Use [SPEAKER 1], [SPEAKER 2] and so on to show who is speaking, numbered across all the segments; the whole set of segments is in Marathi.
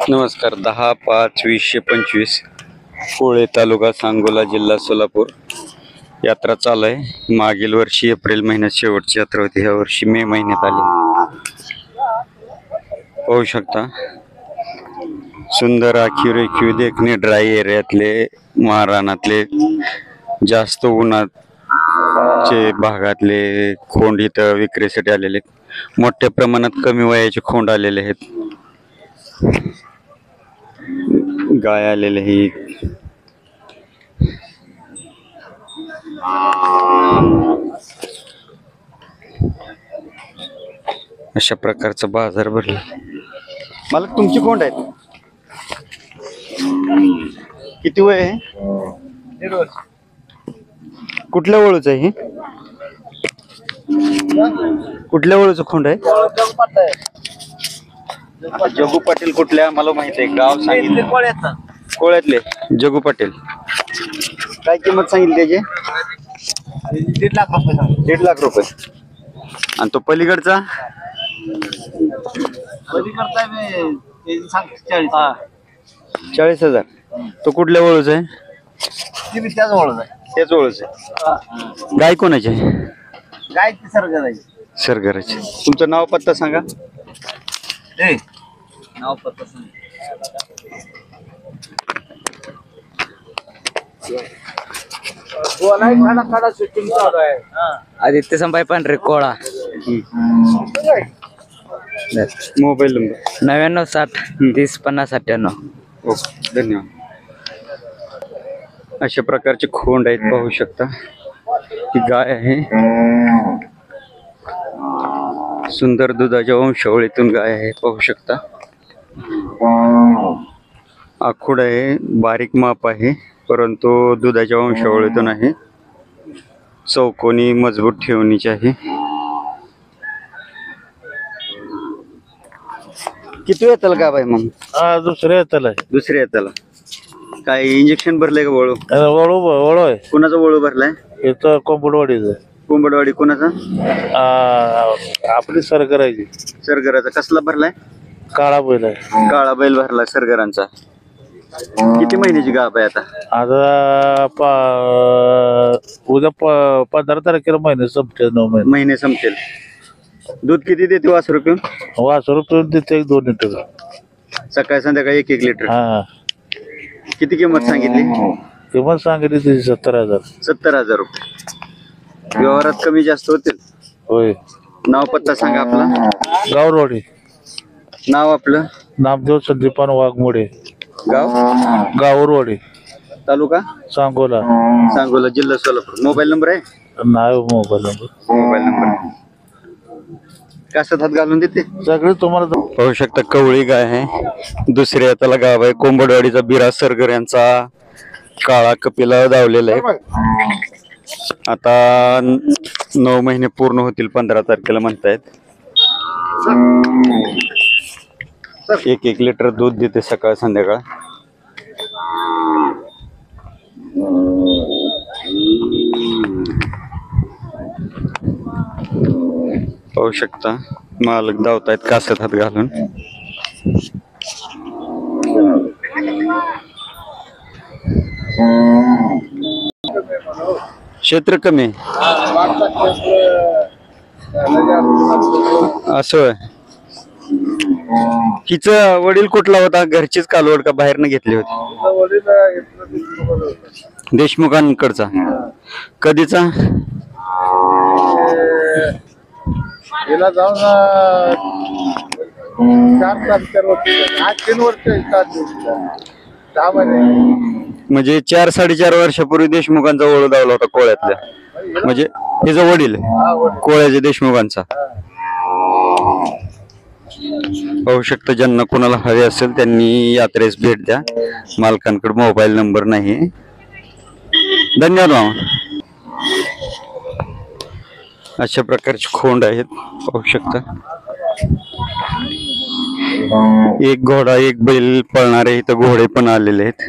[SPEAKER 1] नमस्कार. 10/5/2025 कोळे तालुका सांगोला जिल्हा सोलापूर यात्रा चालू आहे. मागील वर्षी एप्रिल महिन्यात शेवटची यात्रा होती, ह्या वर्षी मे महिन्यात आली. पाहू शकता सुंदर आखीव रेखीव देखणे ड्राय एरियातले महाराणातले जास्त उन्हाचे भागातले खोंड इथं विक्रीसाठी आलेले, मोठ्या प्रमाणात कमी वयाचे खोंड आलेले आहेत. गाय आलेले आहेत. अशा प्रकारचा बाजार भरला. मला तुमची कोंड आहेत, किती वय आहे?
[SPEAKER 2] 1.5 वर्ष.
[SPEAKER 1] कुठल्या वळूच आहे? कुठल्या वळूचं खोंड आहे? जगू पाटील कुठल्या मला माहित आहे, गाव सांगितलं. कोळ्यातले जगू पाटील. काय किंमत सांगितली त्याची?
[SPEAKER 2] 1.5 लाख रुपये.
[SPEAKER 1] 1.5 लाख रुपये. आणि तो पलीकडचा?
[SPEAKER 2] पलीकडचा
[SPEAKER 1] 40,000. तो कुठल्या वळूच आहे?
[SPEAKER 2] त्याच ओळख आहे.
[SPEAKER 1] त्याच वळूच आहे. गाय कोणाची आहे?
[SPEAKER 2] गाय ती सरकार आहे.
[SPEAKER 1] सरगराची. तुमचं नाव पत्ता सांगा.
[SPEAKER 2] नाव पत्ता शूटिंग चालू आहे.
[SPEAKER 3] आदित्य संभाई पांढरे कोळा.
[SPEAKER 1] Mobile number
[SPEAKER 3] 9960 30 50 98.
[SPEAKER 1] ओके, धन्यवाद. अशा प्रकारचे खोंड आहेत, पाहू शकता. ही गाय आहे, सुंदर दुधाच्या वंशावळीतून गाय आहे, पाहू शकता. आखूड आहे, बारीक माप आहे, परंतु दुधाच्या वंशावळीतून आहे. चौकोनी मजबूत ठेवणीची आहे. किती येताल का बाई मग?
[SPEAKER 2] दुसऱ्या येताला आहे.
[SPEAKER 1] दुसऱ्या येताला. काय इंजेक्शन भरलंय का? वळू
[SPEAKER 2] वळू आहे.
[SPEAKER 1] कुणाचा वळू भरलाय?
[SPEAKER 2] इथं कोंबडवाडीचं.
[SPEAKER 1] कोंबडवाडी कुणाचा?
[SPEAKER 2] आपली सरकाराची.
[SPEAKER 1] सरगराचा. कसला भरलाय?
[SPEAKER 2] काळा बैल आहे.
[SPEAKER 1] काळा बैल भरलाय सरगरांचा. किती महिन्याची गाभ आहे आता?
[SPEAKER 2] आता उद्या 15 तारखेला महिने संपते. 9 महिने.
[SPEAKER 1] महिने संपतील. दूध किती देते वासरू पिऊन?
[SPEAKER 2] वासरू पिऊन देते 1-2 लिटर.
[SPEAKER 1] सकाळी संध्याकाळी 1-1 लिटर.
[SPEAKER 2] हा.
[SPEAKER 1] किती किंमत सांगितली?
[SPEAKER 2] किंमत सांगितली त्याची 70,000.
[SPEAKER 1] 70,000 रुपये. व्यवहारात कमी जास्त होतील.
[SPEAKER 2] होय.
[SPEAKER 1] नाव पत्ता सांगा आपला.
[SPEAKER 2] गावरवाडी.
[SPEAKER 1] नाव आपलं?
[SPEAKER 2] नामदेव संदीपान वाघमोडे.
[SPEAKER 1] गाव?
[SPEAKER 2] गावरवाडी.
[SPEAKER 1] तालुका?
[SPEAKER 2] सांगोला.
[SPEAKER 1] सांगोला जिल्हा सोलापूर. मोबाईल नंबर आहे?
[SPEAKER 2] नाही मोबाईल नंबर.
[SPEAKER 1] मोबाईल नंबर कासात हात घालून देते
[SPEAKER 2] सगळे तुम्हाला.
[SPEAKER 1] पाहू शकता कवळी गाय आहे, दुसऱ्या त्याला गाव आहे. कोंबडवाडीचा बिराज सरगर यांचा काळा कपिला धावलेला आहे. आता 9 महिने पूर्ण होतील, 15 तारखेला म्हणतायत. 1-1 लिटर दूध देते सकाळ संध्याकाळ. पाहू शकता मालक धावतायत कासत हात घालून. क्षेत्र कमी असं. हिचं वडील कुठला होता? घरचीच कालवड का बाहेरनं घेतली होती? देशमुखांकडचा. कधीचा?
[SPEAKER 2] याला जाऊन 4-4 वर्ष. 3 वर्ष 10 महिने.
[SPEAKER 1] म्हणजे 4-4.5 वर्षापूर्वी देशमुखांचा ओळख धावला होता कोळ्यातल्या. म्हणजे हिचा वडील कोळ्याच्या देशमुखांचा. पाहू शकता. ज्यांना कोणाला हवे असेल त्यांनी यात्रेस भेट द्या. मालकांकडे मोबाईल नंबर नाही. धन्यवाद मामा. अशा प्रकारचे खोंड आहेत, पाहू शकता. एक घोडा एक बैल पळणारे इथं घोडे पण आलेले आहेत,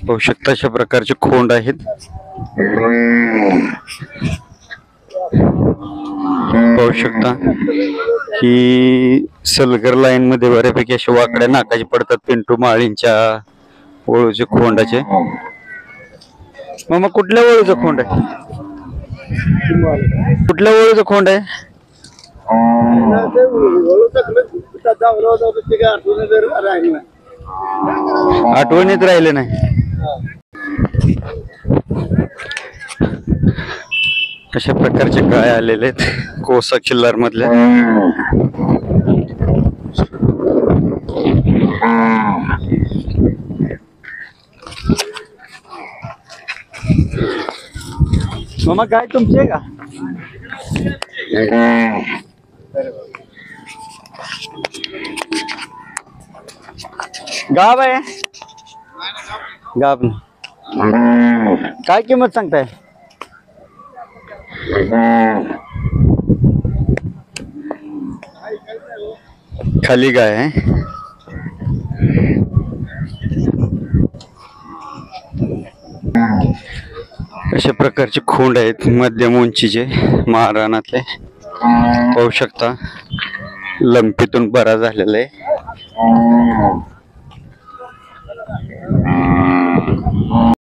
[SPEAKER 1] पाहू शकता. अशा प्रकारचे खोंड आहेत, पाहू शकता. ही सलगर लाईन मध्ये बऱ्यापैकी अशा वाकड्या नाकाची पडतात पिंटू माळींच्या वळूचे खोंडाचे. मामा कुठल्या वळूचं खोंड आहे? कुठल्या वळूचं खोंड आहे? आठवणीत राहिले नाही. अशा प्रकारचे गाय आलेले आहेत कोसा किल्लार मधल्या. मामा गाय तुमची आहे का? गाव आहे. गाव काय किंमत सांगताय? खाली गाय आहे. अशा प्रकारचे खोंड आहेत मध्यम उंचीचे महाराणातले. पाहू शकता लंपीतून बरा झालेला आहे.